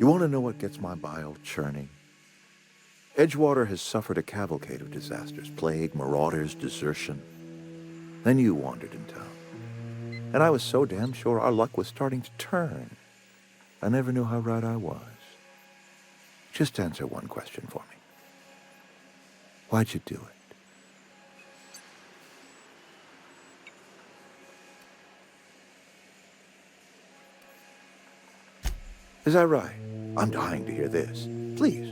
You want to know what gets my bile churning? Edgewater has suffered a cavalcade of disasters, plague, marauders, desertion. Then you wandered in town. And I was so damn sure our luck was starting to turn. I never knew how right I was. Just answer one question for me. Why'd you do it? Is that right? I'm dying to hear this. Please,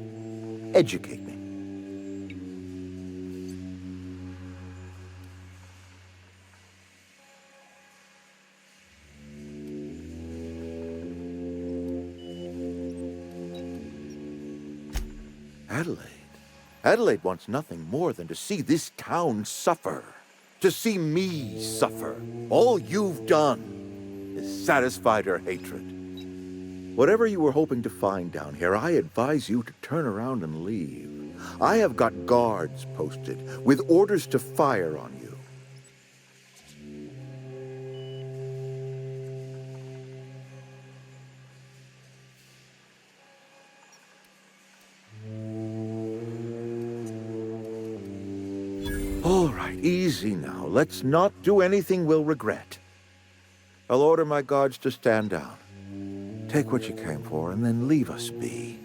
educate me. Adelaide. Adelaide wants nothing more than to see this town suffer. To see me suffer. All you've done is satisfied her hatred. Whatever you were hoping to find down here, I advise you to turn around and leave. I have got guards posted with orders to fire on you. All right, easy now. Let's not do anything we'll regret. I'll order my guards to stand down. Take what you came for, and then leave us be.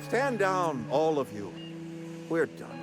Stand down, all of you. We're done.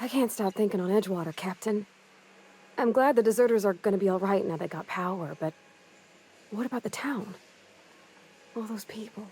I can't stop thinking on Edgewater, Captain. I'm glad the deserters are gonna be alright now they got power, but what about the town? All those people.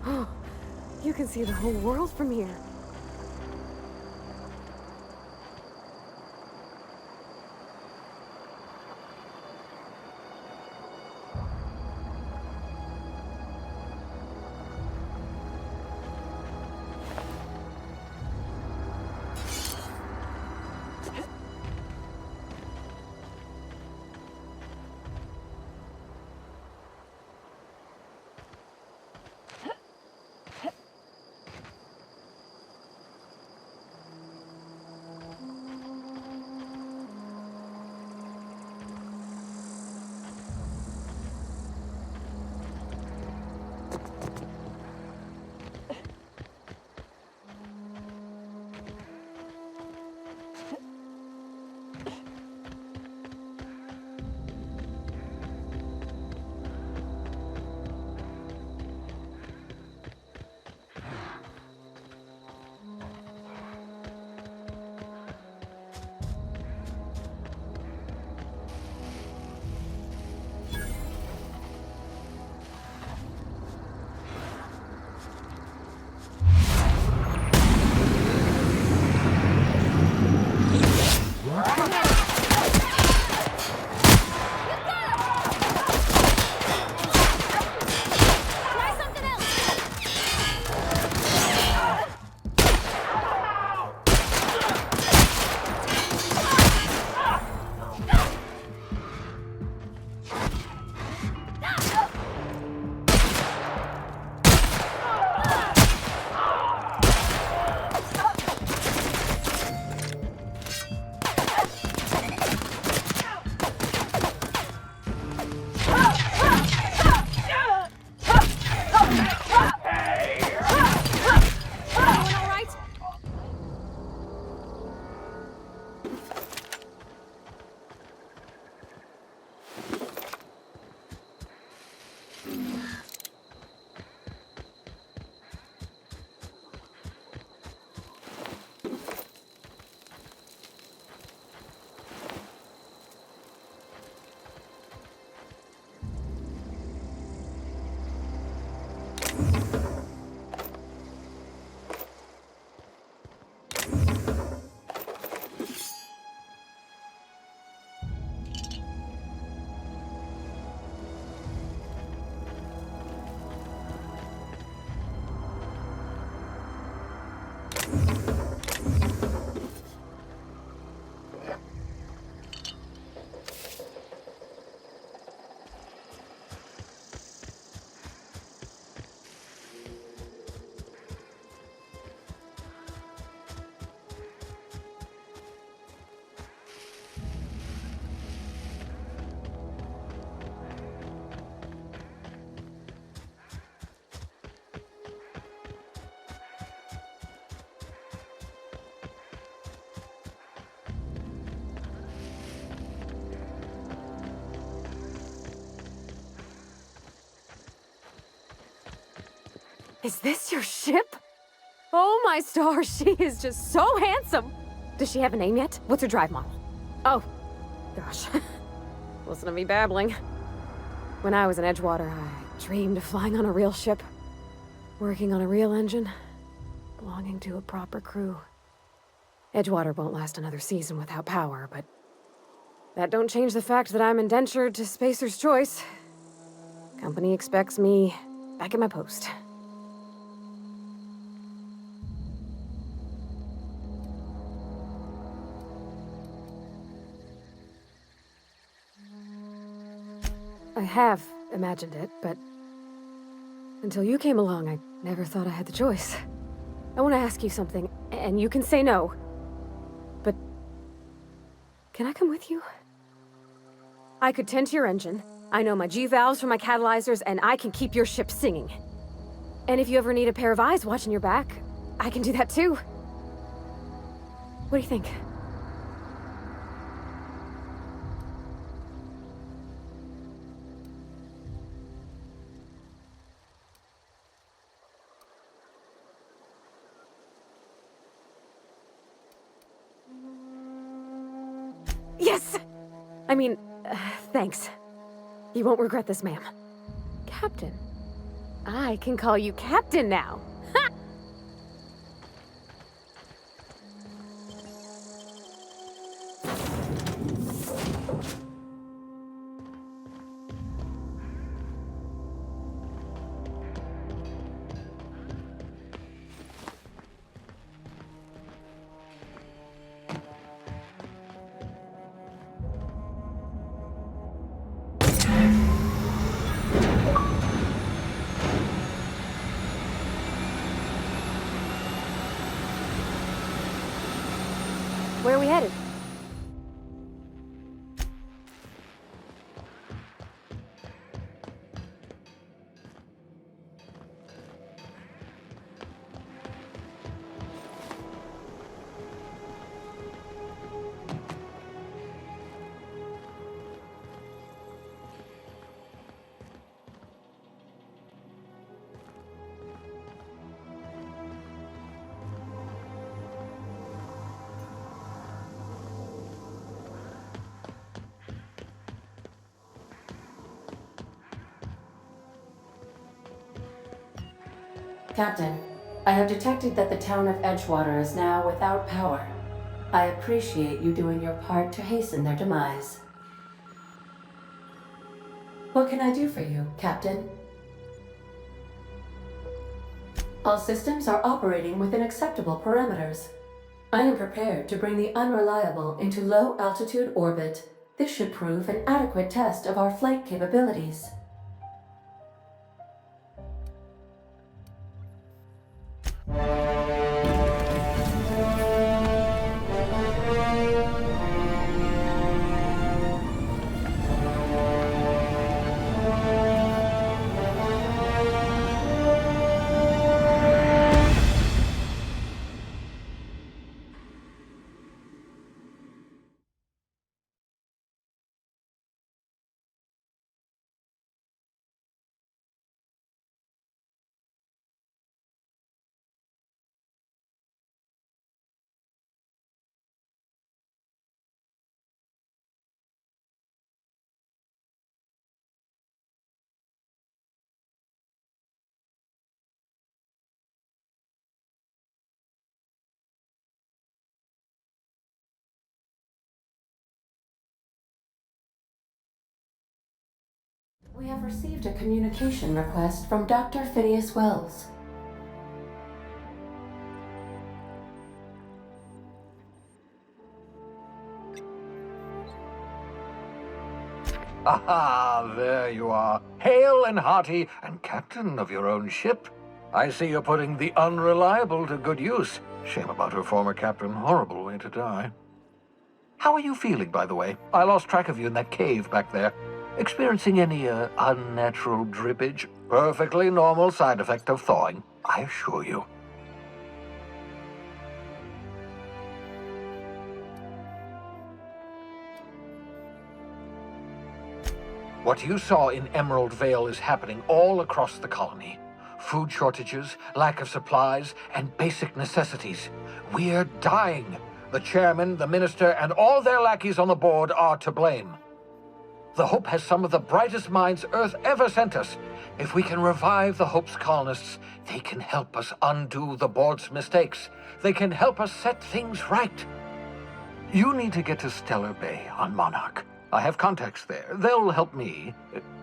Oh, you can see the whole world from here. Is this your ship? Oh my stars, she is just so handsome! Does she have a name yet? What's her drive model? Oh, gosh. Listen to me babbling. When I was in Edgewater, I dreamed of flying on a real ship, working on a real engine, belonging to a proper crew. Edgewater won't last another season without power, but that don't change the fact that I'm indentured to Spacer's Choice. Company expects me back at my post. I have imagined it, but until you came along, I never thought I had the choice. I want to ask you something, and you can say no. But can I come with you? I could tend to your engine. I know my G-valves from my catalyzers, and I can keep your ship singing. And if you ever need a pair of eyes watching your back, I can do that too. What do you think? Yes! I mean, thanks. You won't regret this, ma'am. Captain. I can call you Captain now. Ha! Where are we headed? Captain, I have detected that the town of Edgewater is now without power. I appreciate you doing your part to hasten their demise. What can I do for you, Captain? All systems are operating within acceptable parameters. I am prepared to bring the Unreliable into low-altitude orbit. This should prove an adequate test of our flight capabilities. We have received a communication request from Dr. Phineas Wells. Ah, there you are, hale and hearty, and captain of your own ship. I see you're putting the Unreliable to good use. Shame about her former captain. Horrible way to die. How are you feeling, by the way? I lost track of you in that cave back there. Experiencing any, unnatural drippage? Perfectly normal side effect of thawing, I assure you. What you saw in Emerald Vale is happening all across the colony. food shortages, lack of supplies, and basic necessities. We're dying. The chairman, the minister, and all their lackeys on the board are to blame. The Hope has some of the brightest minds Earth ever sent us. If we can revive the Hope's colonists, they can help us undo the board's mistakes. They can help us set things right. You need to get to Stellar Bay on Monarch. I have contacts there. They'll help me,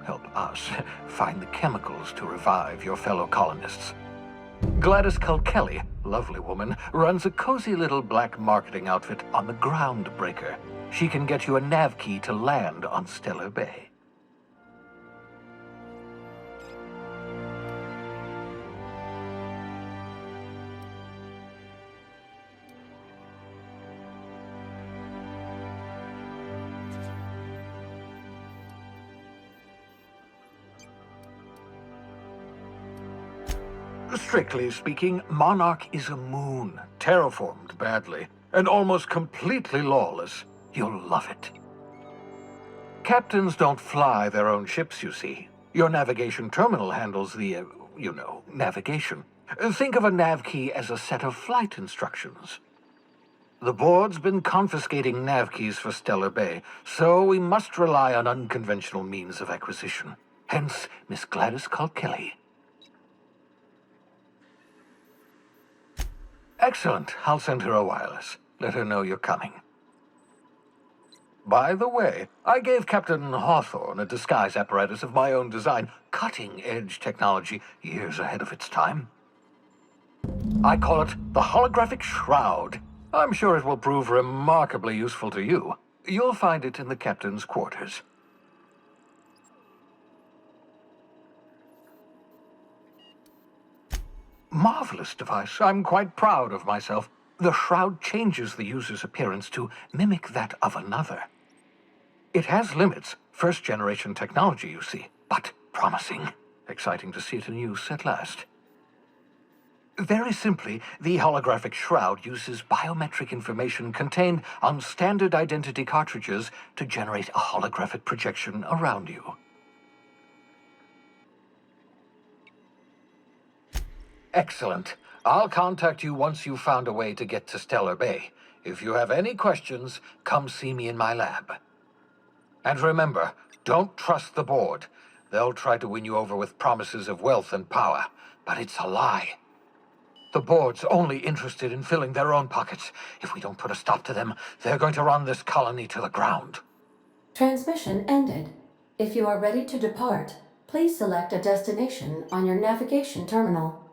help us, find the chemicals to revive your fellow colonists. Gladys Kilkelly, lovely woman, runs a cozy little black marketing outfit on the Groundbreaker. She can get you a nav key to land on Stellar Bay. Strictly speaking, Monarch is a moon, terraformed badly, and almost completely lawless. You'll love it. Captains don't fly their own ships, you see. Your navigation terminal handles the, navigation. Think of a nav key as a set of flight instructions. The board's been confiscating nav keys for Stellar Bay, so we must rely on unconventional means of acquisition. Hence, Miss Gladys Kilkelly. Excellent. I'll send her a wireless. Let her know you're coming. By the way, I gave Captain Hawthorne a disguise apparatus of my own design, cutting-edge technology, years ahead of its time. I call it the Holographic Shroud. I'm sure it will prove remarkably useful to you. You'll find it in the captain's quarters. Marvelous device. I'm quite proud of myself. The shroud changes the user's appearance to mimic that of another. It has limits, first-generation technology, you see, but promising. Exciting to see it in use at last. Very simply, the holographic shroud uses biometric information contained on standard identity cartridges to generate a holographic projection around you. Excellent. I'll contact you once you've found a way to get to Stellar Bay. If you have any questions, come see me in my lab. And remember, don't trust the board. They'll try to win you over with promises of wealth and power, but it's a lie. The board's only interested in filling their own pockets. If we don't put a stop to them, they're going to run this colony to the ground. Transmission ended. If you are ready to depart, please select a destination on your navigation terminal.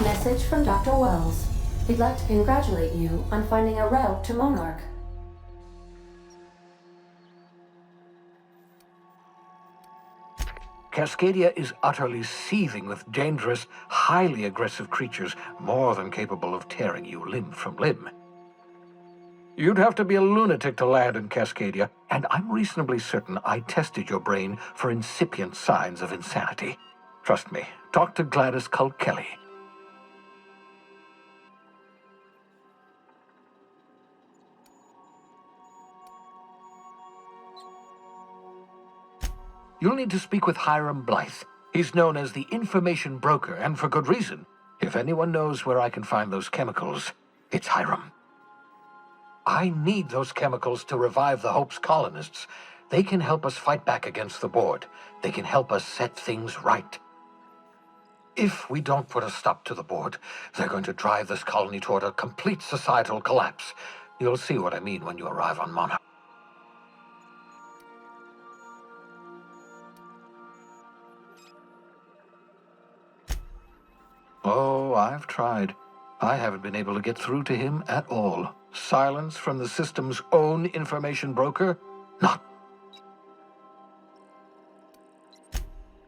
Message from Dr. Wells. He'd like to congratulate you on finding a route to Monarch. Cascadia is utterly seething with dangerous, highly aggressive creatures more than capable of tearing you limb from limb. You'd have to be a lunatic to land in Cascadia, and I'm reasonably certain I tested your brain for incipient signs of insanity. Trust me, talk to Gladys Culkelly. You'll need to speak with Hiram Blythe. He's known as the information broker, and for good reason. If anyone knows where I can find those chemicals, it's Hiram. I need those chemicals to revive the Hope's colonists. They can help us fight back against the Board. They can help us set things right. If we don't put a stop to the Board, they're going to drive this colony toward a complete societal collapse. You'll see what I mean when you arrive on Monarch. Oh, I've tried. I haven't been able to get through to him at all. Silence from the system's own information broker? Not.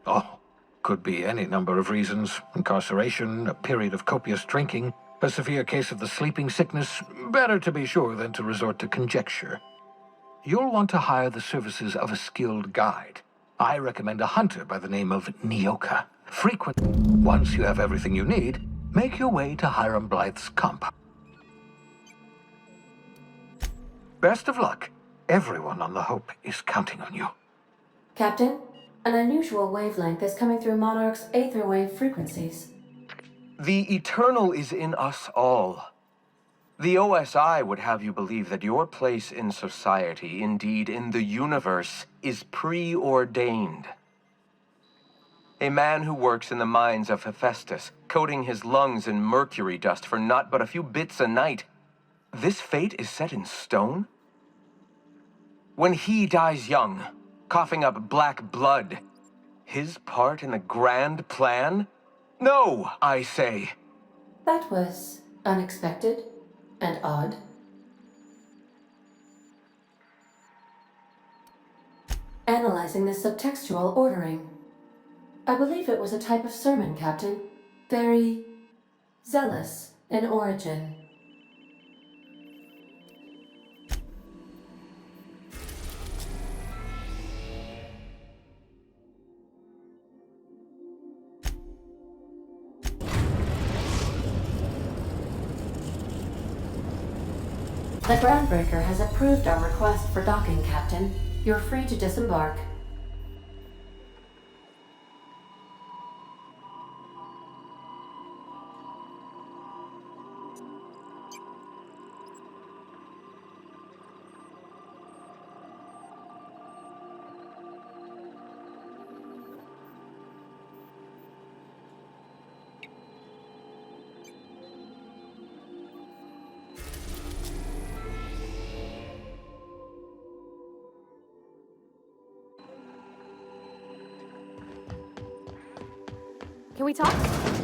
Oh, could be any number of reasons. Incarceration, a period of copious drinking, a severe case of the sleeping sickness. Better to be sure than to resort to conjecture. You'll want to hire the services of a skilled guide. I recommend a hunter by the name of Nyoka. Once you have everything you need, make your way to Hiram Blythe's compound. Best of luck. Everyone on the Hope is counting on you. Captain, an unusual wavelength is coming through Monarch's aether wave frequencies. The eternal is in us all. The OSI would have you believe that your place in society, indeed in the universe, is preordained. A man who works in the mines of Hephaestus, coating his lungs in mercury dust for not but a few bits a night. This fate is set in stone? When he dies young, coughing up black blood, his part in the grand plan? No, I say. That was unexpected and odd. Analyzing the subtextual ordering. I believe it was a type of sermon, Captain. Very zealous in origin. The Groundbreaker has approved our request for docking, Captain. You're free to disembark. Can we talk?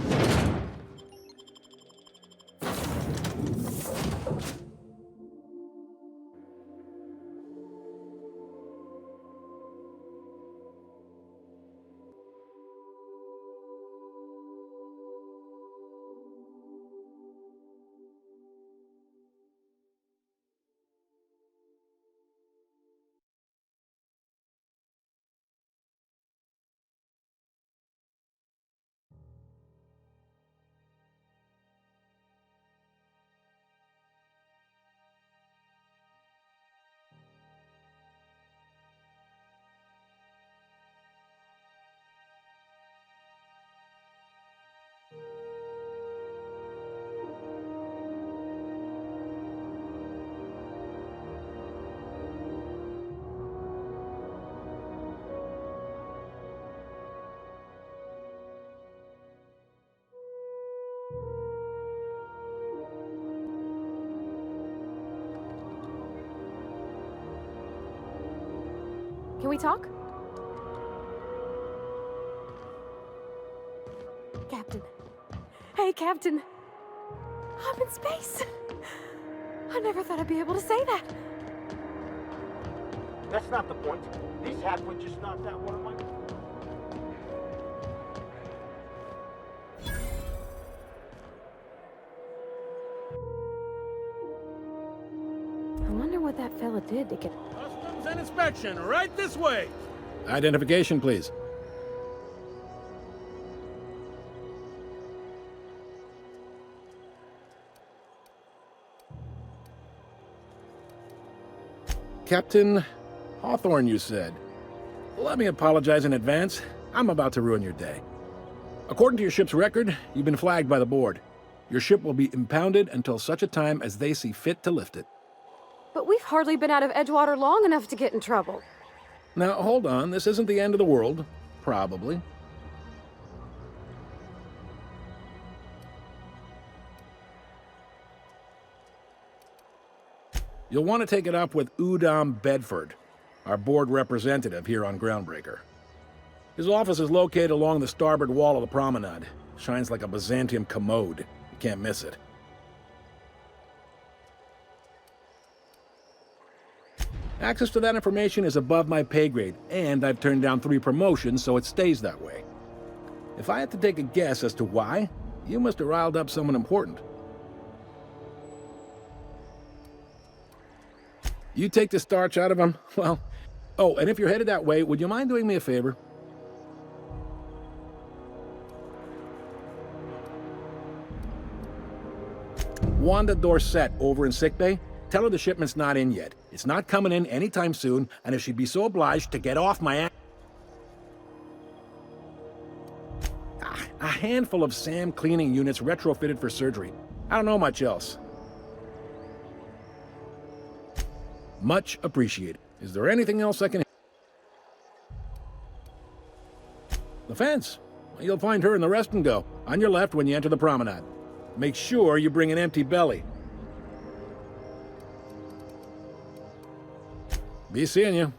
Can we talk? Captain, Hey, Captain. I'm in space. I never thought I'd be able to say that. That's not the point. This halfway just knocked out one of my... I wonder what that fella did to get... Customs and inspection, right this way. Identification, please. Captain Hawthorne, you said. Let me apologize in advance. I'm about to ruin your day. According to your ship's record, you've been flagged by the board. Your ship will be impounded until such a time as they see fit to lift it. But we've hardly been out of Edgewater long enough to get in trouble. Now, hold on. This isn't the end of the world. Probably. You'll want to take it up with Udom Bedford, our board representative here on Groundbreaker. His office is located along the starboard wall of the promenade. Shines like a Byzantium commode. You can't miss it. Access to that information is above my pay grade, and I've turned down 3 promotions, so it stays that way. If I had to take a guess as to why, you must have riled up someone important. You take the starch out of him? Well, oh, and if you're headed that way, would you mind doing me a favor? Wanda Dorset over in sickbay? Tell her the shipment's not in yet. It's not coming in anytime soon, and if she'd be so obliged to get off my ass. A handful of SAM cleaning units retrofitted for surgery. I don't know much else. Much appreciated. Is there anything else I can... The fence. Well, you'll find her in the rest and go, on your left when you enter the promenade. Make sure you bring an empty belly. Be seeing you.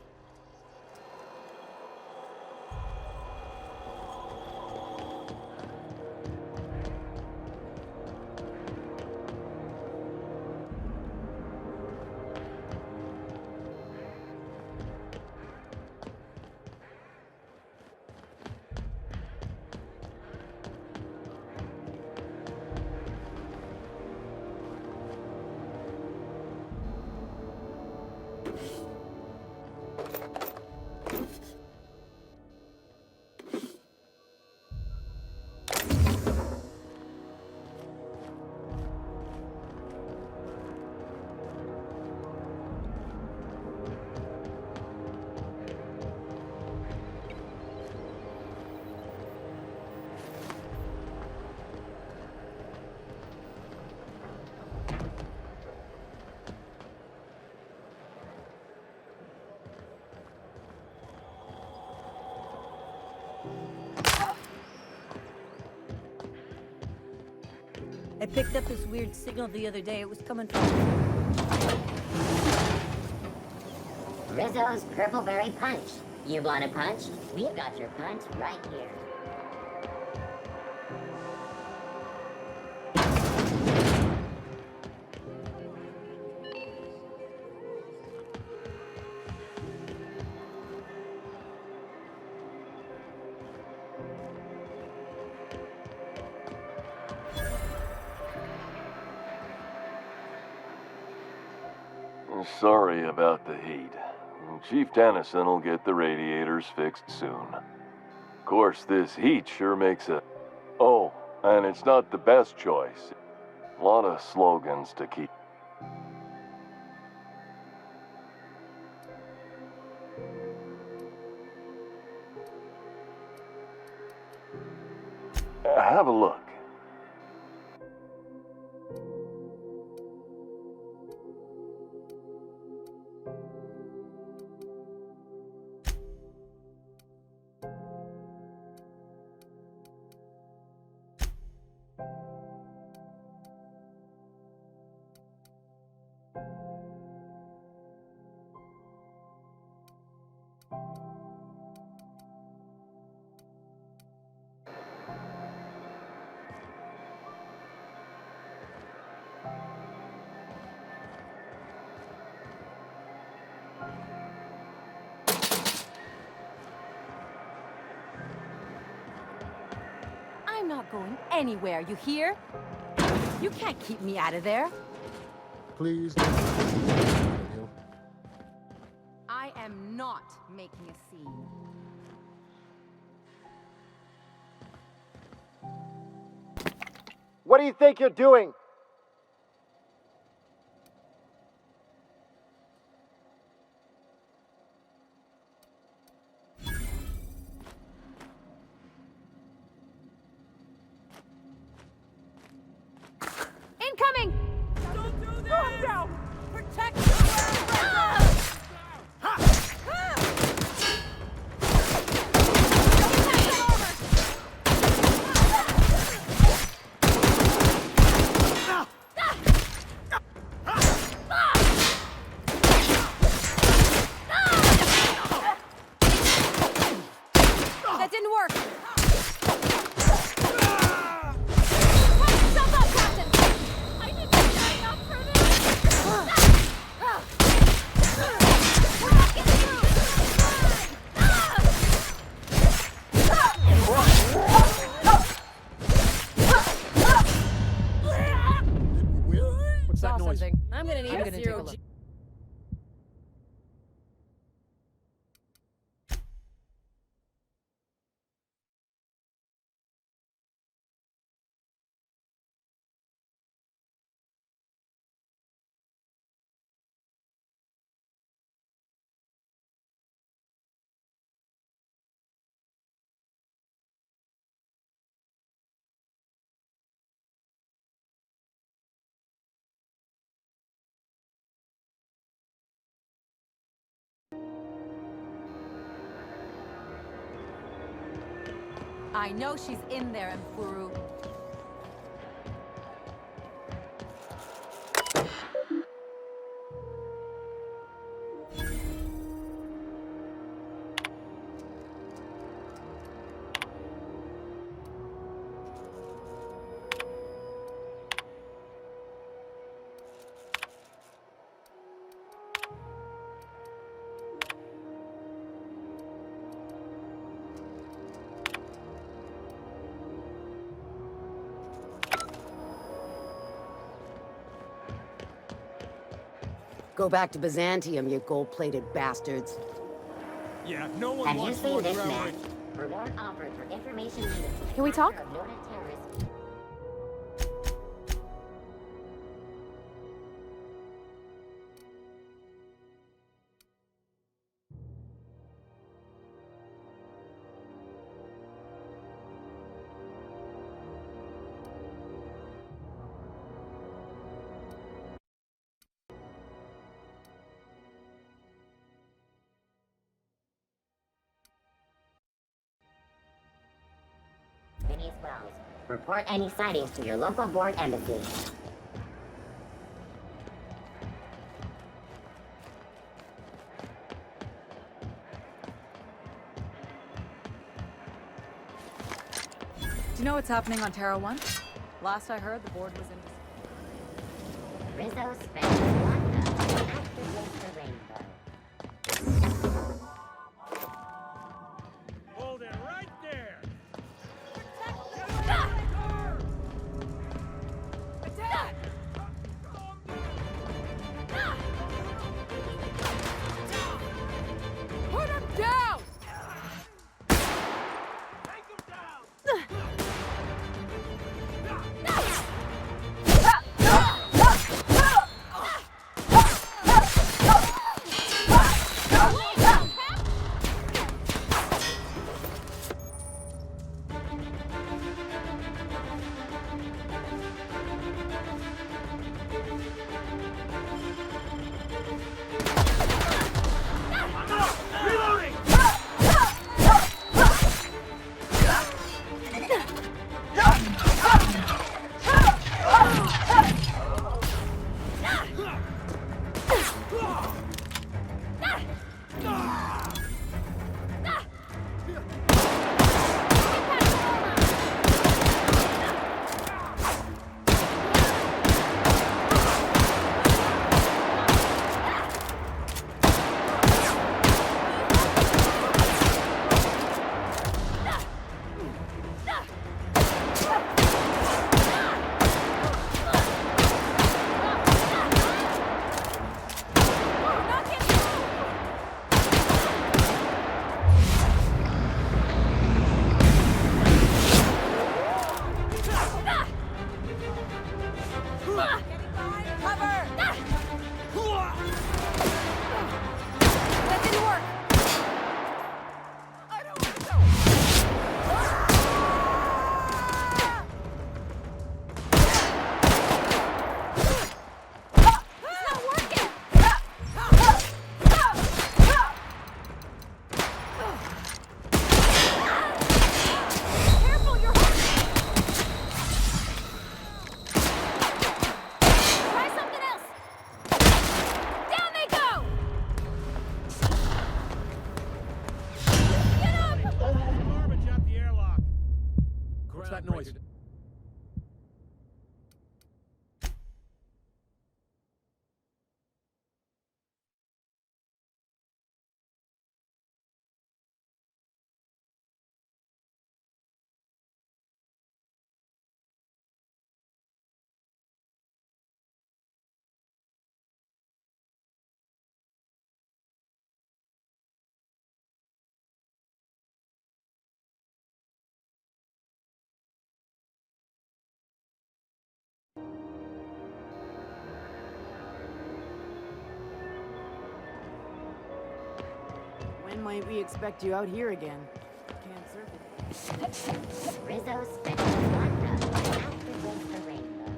I picked up this weird signal the other day. It was coming from... Rizzo's Purpleberry Punch. You want a punch? We've got your punch right here. Sorry about the heat. Chief Tennyson will get the radiators fixed soon. Of course, this heat sure makes a... Oh, and it's not the best choice. A lot of slogans to keep. Have a look. not going anywhere, you hear? You can't keep me out of there. Please. I am not making a scene. What do you think you're doing? Incoming! Don't do this! Calm down! Protect That didn't work! Prop yourself up, Captain! I didn't sign up for this! We're not getting through! What's that Saw noise? something. I'm gonna need a take a zero look. G. I know she's in there, Mfuru. Go back to Byzantium, you gold-plated bastards. Yeah, no one Have you wants seen more this drama. map? Reward offered for information needed. Can we talk? Of noted terrorists. Phineas Wells. Report any sightings to your local board embassy. Do you know what's happening on Terra 1? Last I heard, the board was in... Rizzo Spencer Blanca activates the rainbow. Hold it right there. Attack! Put him down! Cover! That didn't work. It's not working. Careful, you're Try something else. Down they go. Get up. Garbage at the airlock. What's that noise? When might we expect you out here again? Can't serve it. Rizzo Special Quanta. Activates the rainbow.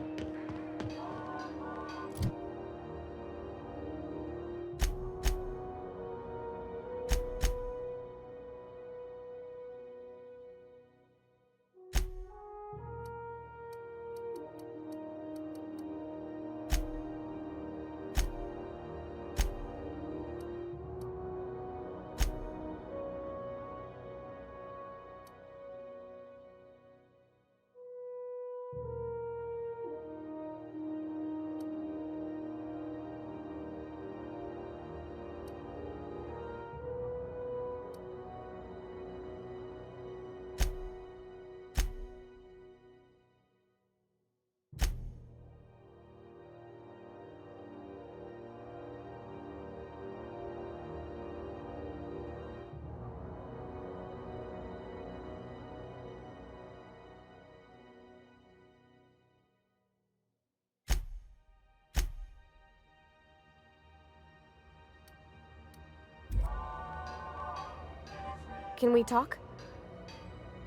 Can we talk?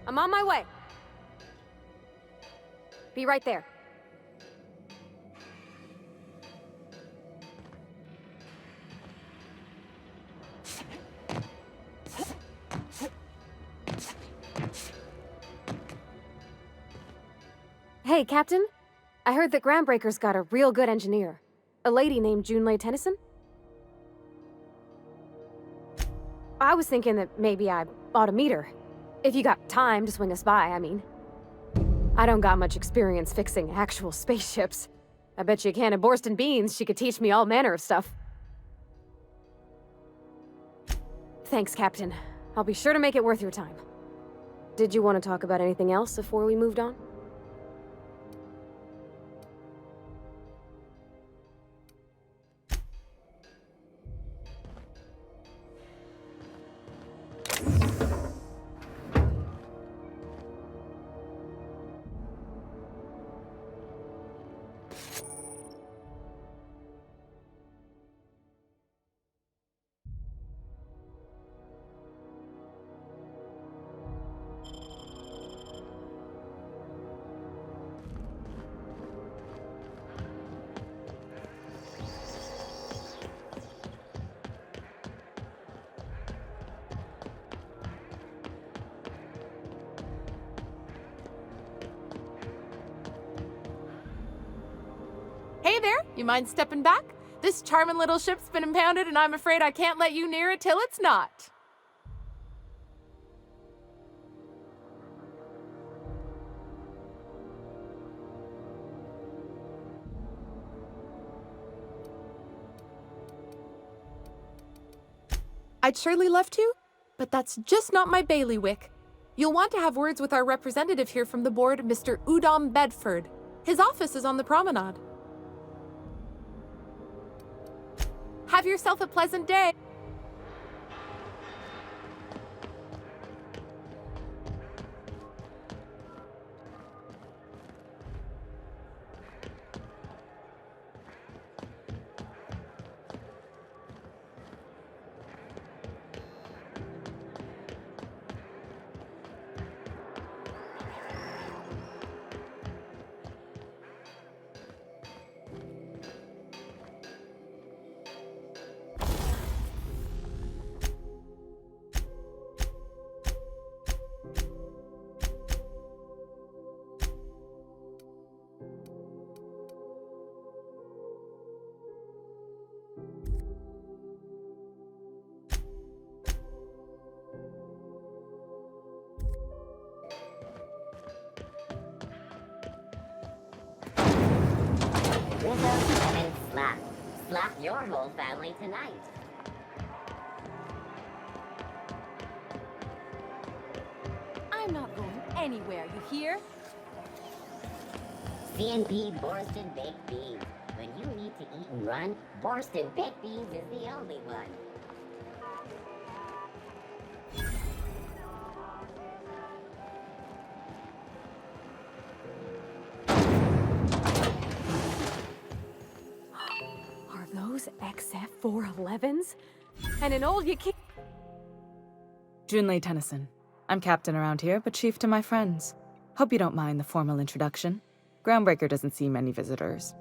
I'm on my way. Be right there. Hey, Captain. I heard that Groundbreaker's got a real good engineer. A lady named Junlei Tennyson. I was thinking that maybe I ought to meet her. If you got time to swing us by, I mean. I don't got much experience fixing actual spaceships. I bet you a can of Borston beans she could teach me all manner of stuff. Thanks, Captain. I'll be sure to make it worth your time. Did you want to talk about anything else before we moved on? Hey there, you mind stepping back? This charming little ship's been impounded and I'm afraid I can't let you near it till it's not. I'd surely love to, but that's just not my bailiwick. You'll want to have words with our representative here from the board, Mr. Udom Bedford. His office is on the promenade. Have yourself a pleasant day. Windows 7 slap. Slap your whole family tonight. I'm not going anywhere, you hear? CNP Borston Baked Beans. When you need to eat and run, Borston Baked Beans is the only one. Are those XF411s? And an old Yaki... Junlei Tennyson. I'm captain around here, but chief to my friends. Hope you don't mind the formal introduction. Groundbreaker doesn't see many visitors.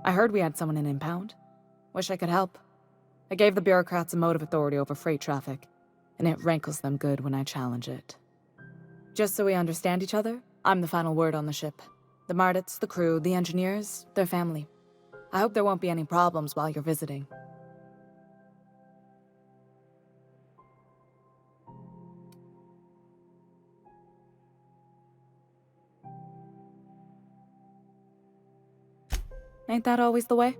I heard we had someone in impound. Wish I could help. I gave the bureaucrats a motive authority over freight traffic, and it rankles them good when I challenge it. Just so we understand each other, I'm the final word on the ship. The Mardits, the crew, the engineers, their family. I hope there won't be any problems while you're visiting. Ain't that always the way?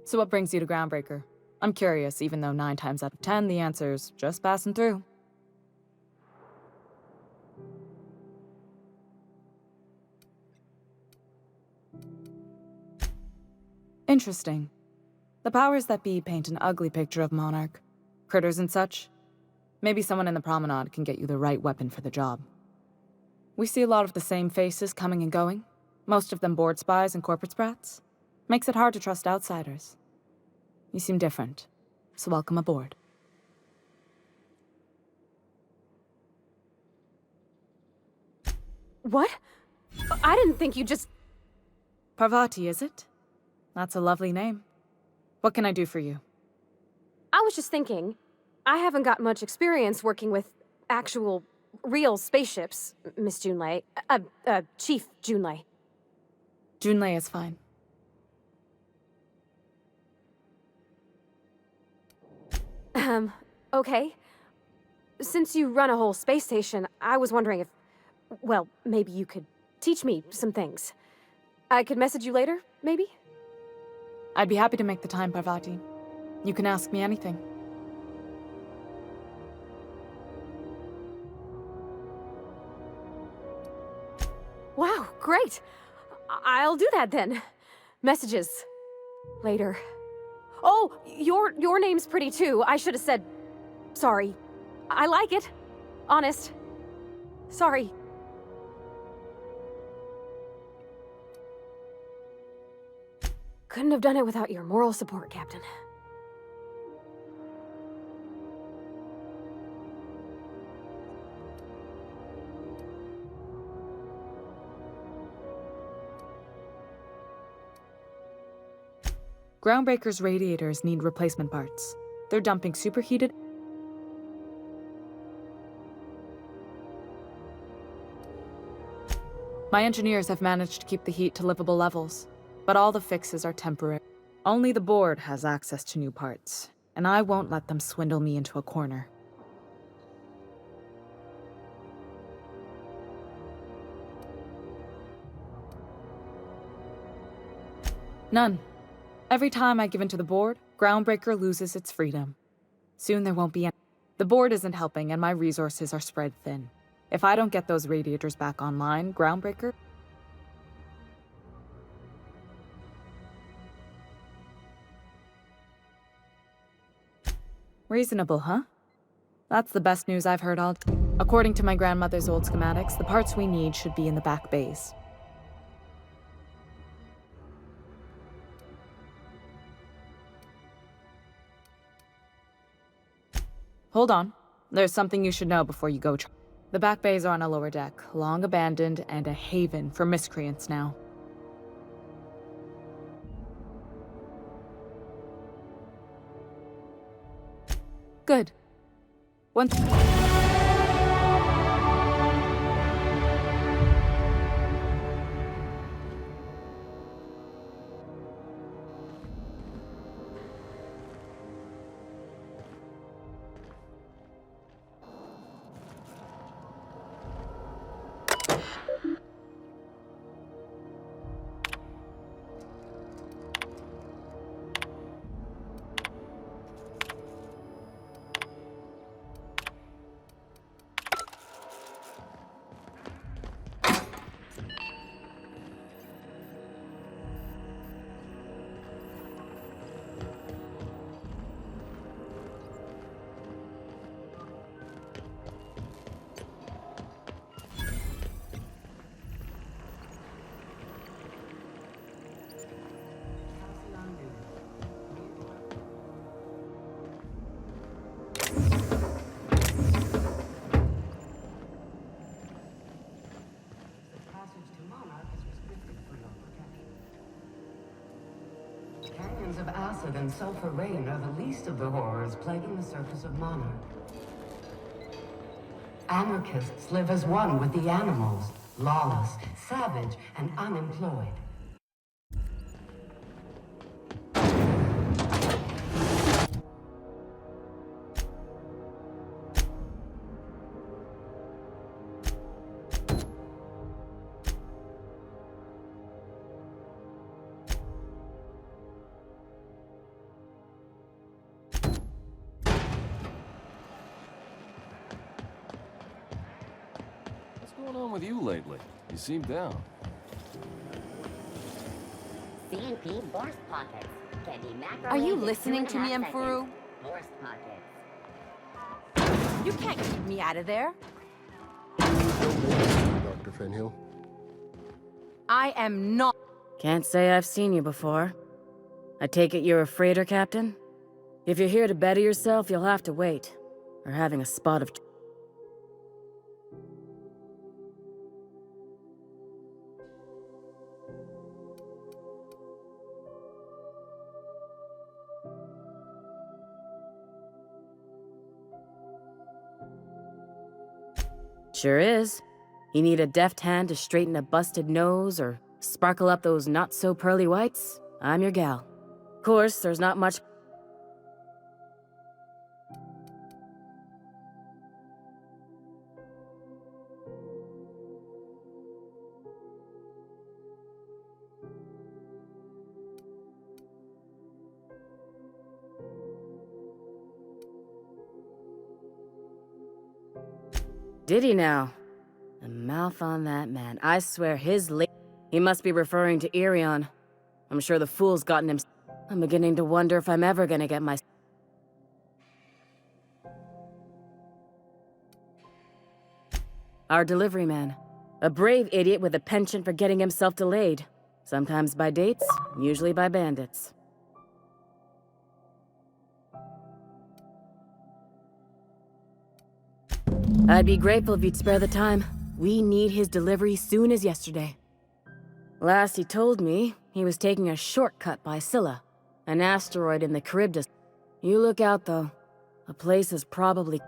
So what brings you to Groundbreaker? I'm curious, even though 9 times out of 10 the answer's just passing through. Interesting. The powers that be paint an ugly picture of Monarch. Critters and such. Maybe someone in the promenade can get you the right weapon for the job. We see a lot of the same faces coming and going. Most of them board spies and corporate sprats. Makes it hard to trust outsiders. You seem different, so welcome aboard. What? I didn't think you just... Parvati, is it? That's a lovely name. What can I do for you? I was just thinking, I haven't got much experience working with actual, real spaceships, Miss Junlei. Chief Junlei. Junlei is fine. Okay. Since you run a whole space station, I was wondering if, well, maybe you could teach me some things. I could message you later, maybe? I'd be happy to make the time, Parvati. You can ask me anything. Wow, great. I'll do that then. Messages. Later. Oh, your name's pretty too. I should have said... Sorry. I like it. Honest. Sorry. Couldn't have done it without your moral support, Captain. Groundbreaker's radiators need replacement parts. They're dumping superheated... My engineers have managed to keep the heat to livable levels, but all the fixes are temporary. Only the board has access to new parts, and I won't let them swindle me into a corner. None. Every time I give in to the board, Groundbreaker loses its freedom. Soon there won't be any. The board isn't helping, and my resources are spread thin. If I don't get those radiators back online, Groundbreaker... Reasonable, huh? That's the best news I've heard all... According to my grandmother's old schematics, the parts we need should be in the back bays. Hold on. There's something you should know before you go. The back bays are on a lower deck, long abandoned and a haven for miscreants now. Good. of acid and sulfur rain are the least of the horrors plaguing the surface of Monarch. Anarchists live as one with the animals, lawless, savage, and unemployed. What's going on with you lately? You seem down. CNP Borst Pockets can be microwaved. Are you in listening to me, 2.5 Mfuru? seconds. Borst Pockets. You can't keep me out of there. Dr. Fenhill. I am not. Can't say I've seen you before. I take it you're a freighter captain? If you're here to better yourself, you'll have to wait. Or having a spot of... Sure is. You need a deft hand to straighten a busted nose or sparkle up those not-so-pearly whites? I'm your gal. Of course, there's not much... Did he now? The mouth on that man. I swear his He must be referring to Irion. I'm sure the fool's gotten him... I'm beginning to wonder if I'm ever gonna get my... Our delivery man. A brave idiot with a penchant for getting himself delayed. Sometimes by dates, usually by bandits. I'd be grateful if you'd spare the time. We need his delivery soon as yesterday. Last he told me, he was taking a shortcut by Scylla, an asteroid in the Charybdis. You look out, though. The place is probably...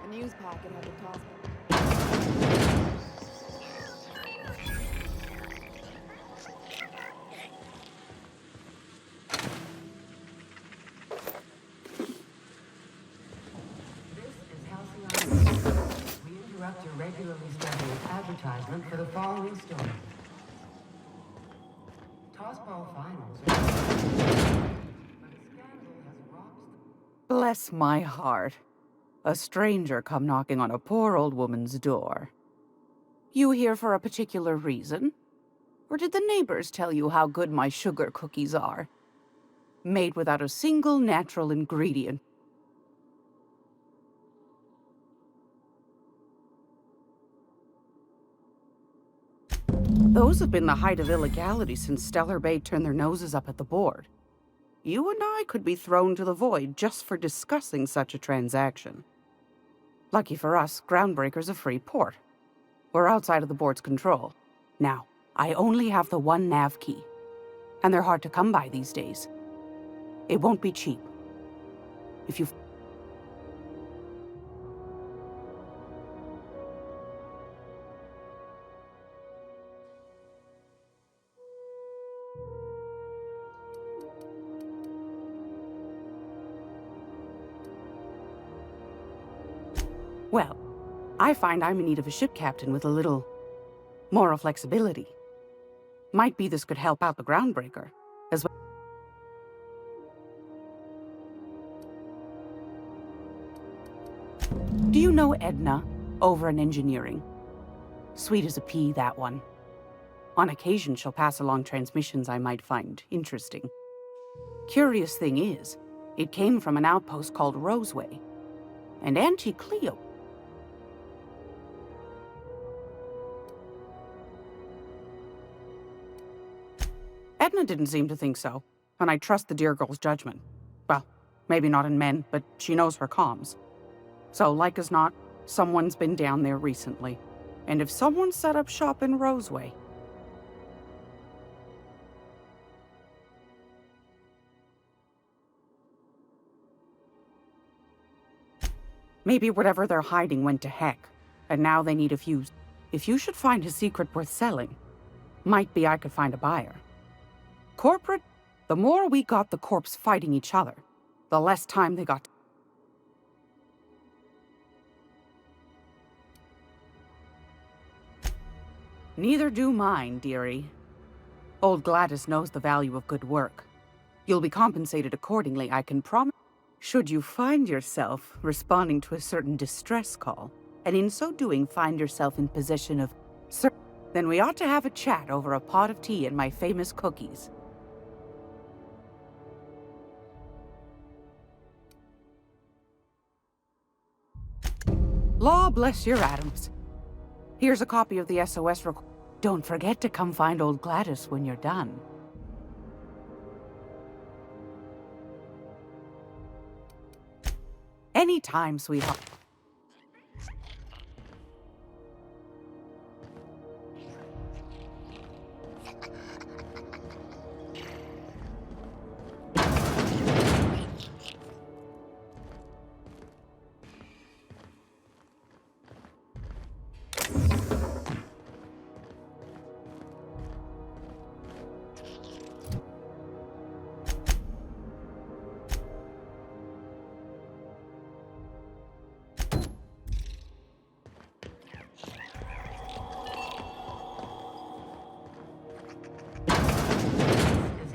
The news packet had the toss. We interrupt your regularly scheduled advertisement for the following story. Tossball finals. Bless my heart. A stranger come knocking on a poor old woman's door. You here for a particular reason? Or did the neighbors tell you how good my sugar cookies are? Made without a single natural ingredient. Those have been the height of illegality since Stellar Bay turned their noses up at the board. You and I could be thrown to the void just for discussing such a transaction. Lucky for us, Groundbreaker's a free port. We're outside of the board's control. Now, I only have the one nav key. And they're hard to come by these days. It won't be cheap. If you... Well, I find I'm in need of a ship captain with a little moral flexibility. Might be this could help out the Groundbreaker, as well. Do you know Edna, over in engineering? Sweet as a pea, that one. On occasion, she'll pass along transmissions I might find interesting. Curious thing is, it came from an outpost called Roseway. And Auntie Cleo... Edna didn't seem to think so, and I trust the dear girl's judgment. Well, maybe not in men, but she knows her comms. So, like as not, someone's been down there recently. And if someone set up shop in Roseway... maybe whatever they're hiding went to heck, and now they need a fuse. If you should find a secret worth selling, might be I could find a buyer. Corporate, the more we got the corps fighting each other, the less time they got. Neither do mine, dearie. Old Gladys knows the value of good work. You'll be compensated accordingly, I can promise. Should you find yourself responding to a certain distress call, and in so doing find yourself in position of then we ought to have a chat over a pot of tea and my famous cookies. Law bless your atoms. Here's a copy of the SOS record. Don't forget to come find old Gladys when you're done. Anytime, sweetheart.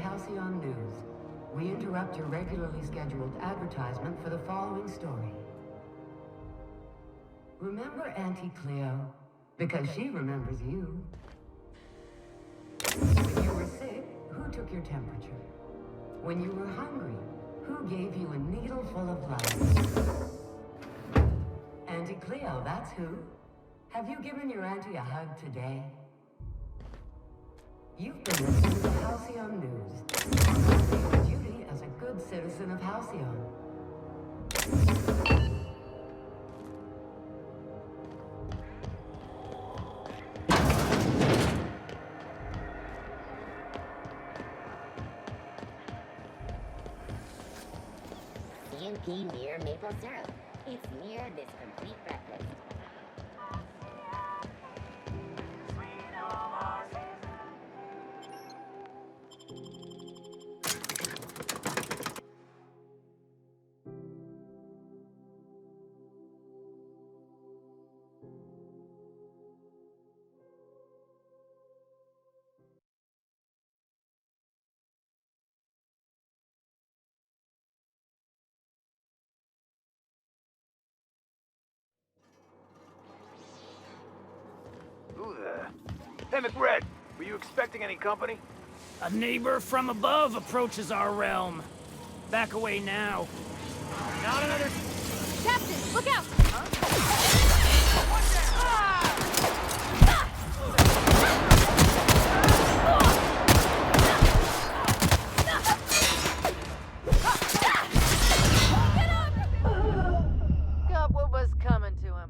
Halcyon News. We interrupt your regularly scheduled advertisement for the following story. Remember Auntie Cleo? Because she remembers you. When you were sick, who took your temperature? When you were hungry, who gave you a needle full of life? Auntie Cleo, that's who. Have you given your auntie a hug today? You've been listening to Halcyon News. On your duty as a good citizen of Halcyon. CMP Near Maple Syrup. It's near this complete breakfast. Who there? Hey, McRed, were you expecting any company? A neighbor from above approaches our realm. Back away now. Not another... Captain, look out! Got what was coming to him.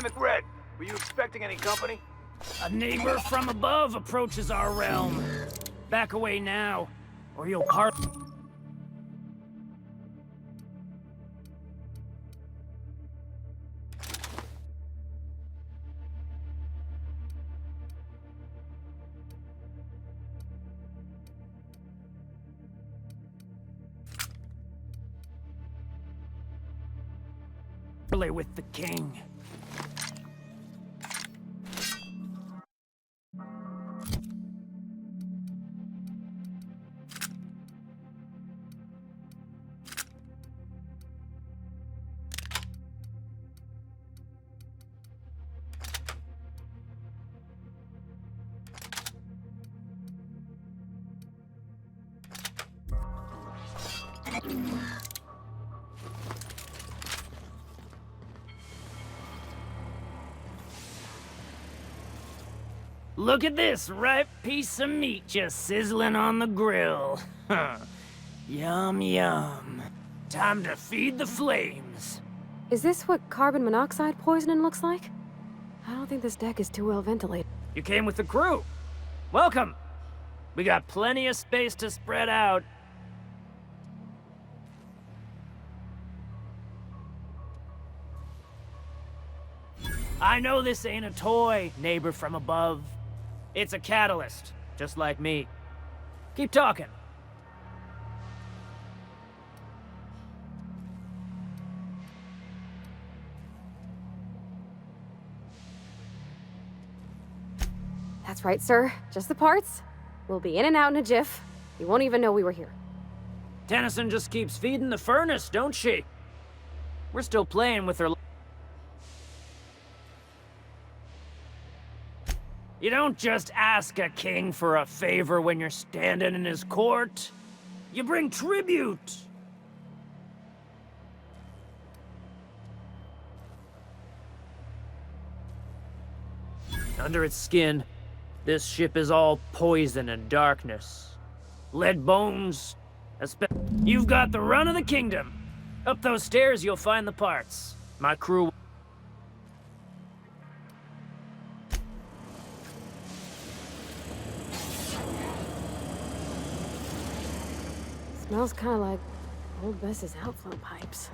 McRed, were you expecting any company? A neighbor from above approaches our realm. Back away now, or you'll part. With the king. Look at this ripe piece of meat just sizzling on the grill. Yum, yum. Time to feed the flames. Is this what carbon monoxide poisoning looks like? I don't think this deck is too well ventilated. You came with the crew. Welcome. We got plenty of space to spread out. I know this ain't a toy, neighbor from above. It's a catalyst, just like me. Keep talking. That's right, sir. Just the parts. We'll be in and out in a jiff. You won't even know we were here. Tennyson just keeps feeding the furnace, don't she? We're still playing with her. You don't just ask a king for a favor when you're standing in his court. You bring tribute. Under its skin, this ship is all poison and darkness. Lead bones. You've got the run of the kingdom. Up those stairs, you'll find the parts. My crew. Smells kind of like old Bess's outflow pipes.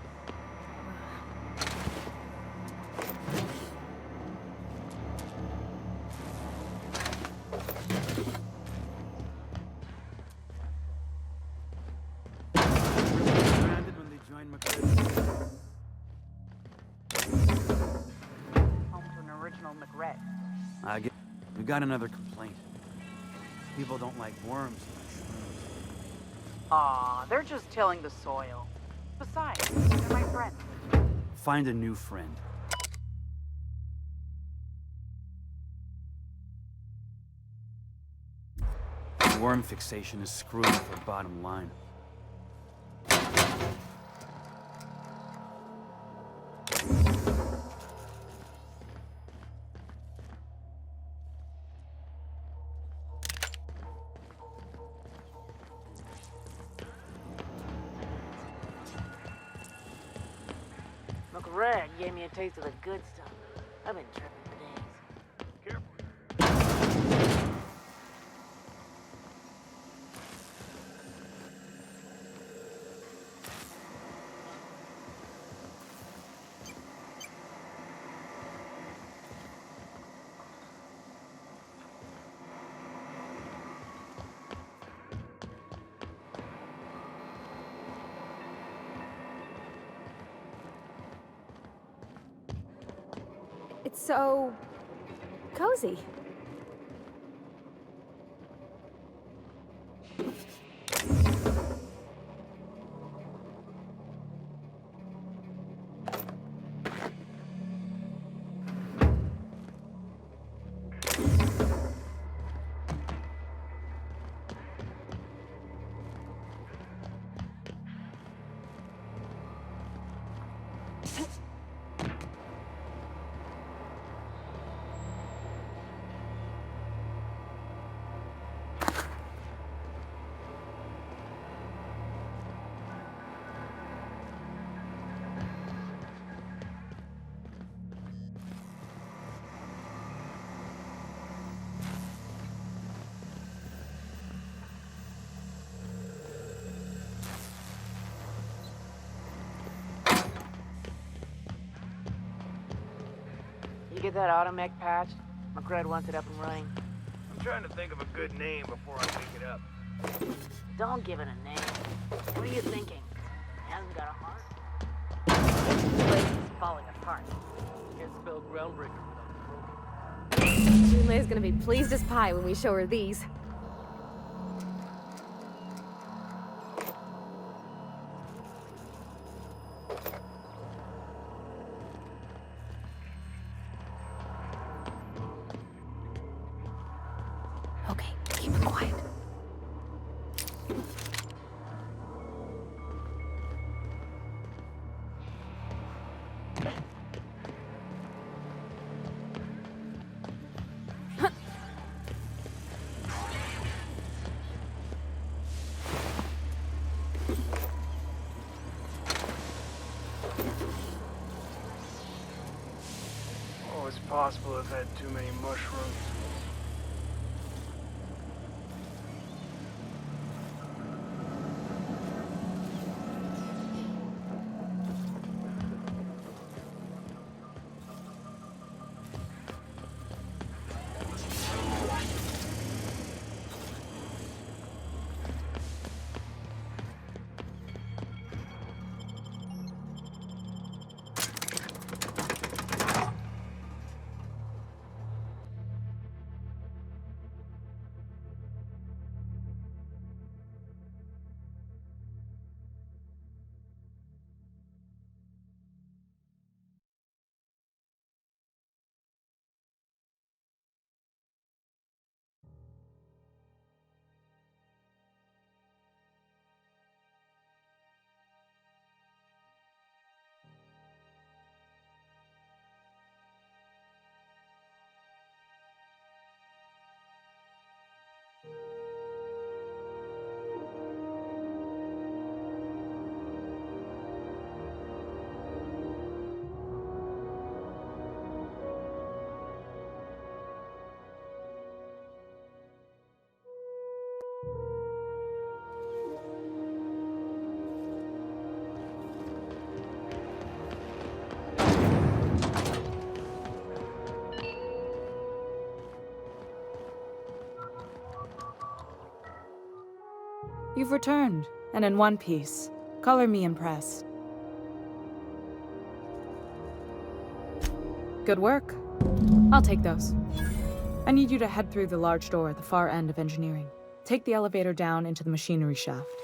When they joined McRed. Home to an original McRed. We got another complaint. People don't like worms. Aw, they're just tilling the soil. Besides, they're my friend. Find a new friend. Worm fixation is screwing with our bottom line. McRed gave me a taste of the good stuff. I've been tripping for days. It's so cozy. that automech patched? McRed wants it up and running. I'm trying to think of a good name before I pick it up. Don't give it a name. What are you thinking? It hasn't got a heart? This place is falling apart. Can't spell groundbreaker without broken. Junlei's gonna be pleased as pie when we show her these. Okay, keep it quiet. Oh, it's possible I've had too many mushrooms. You've returned, and in one piece. Color me impressed. Good work. I'll take those. I need you to head through the large door at the far end of engineering. Take the elevator down into the machinery shaft.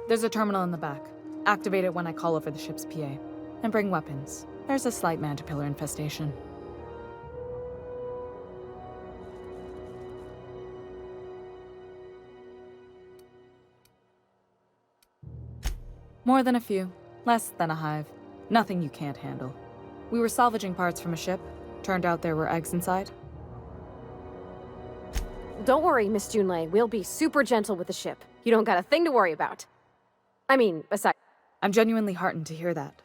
There's a terminal in the back. Activate it when I call over the ship's PA. And bring weapons. There's a slight Mantipillar infestation. More than a few. Less than a hive. Nothing you can't handle. We were salvaging parts from a ship. Turned out there were eggs inside. Don't worry, Miss Junlei. We'll be super gentle with the ship. You don't got a thing to worry about. I mean, aside... I'm genuinely heartened to hear that.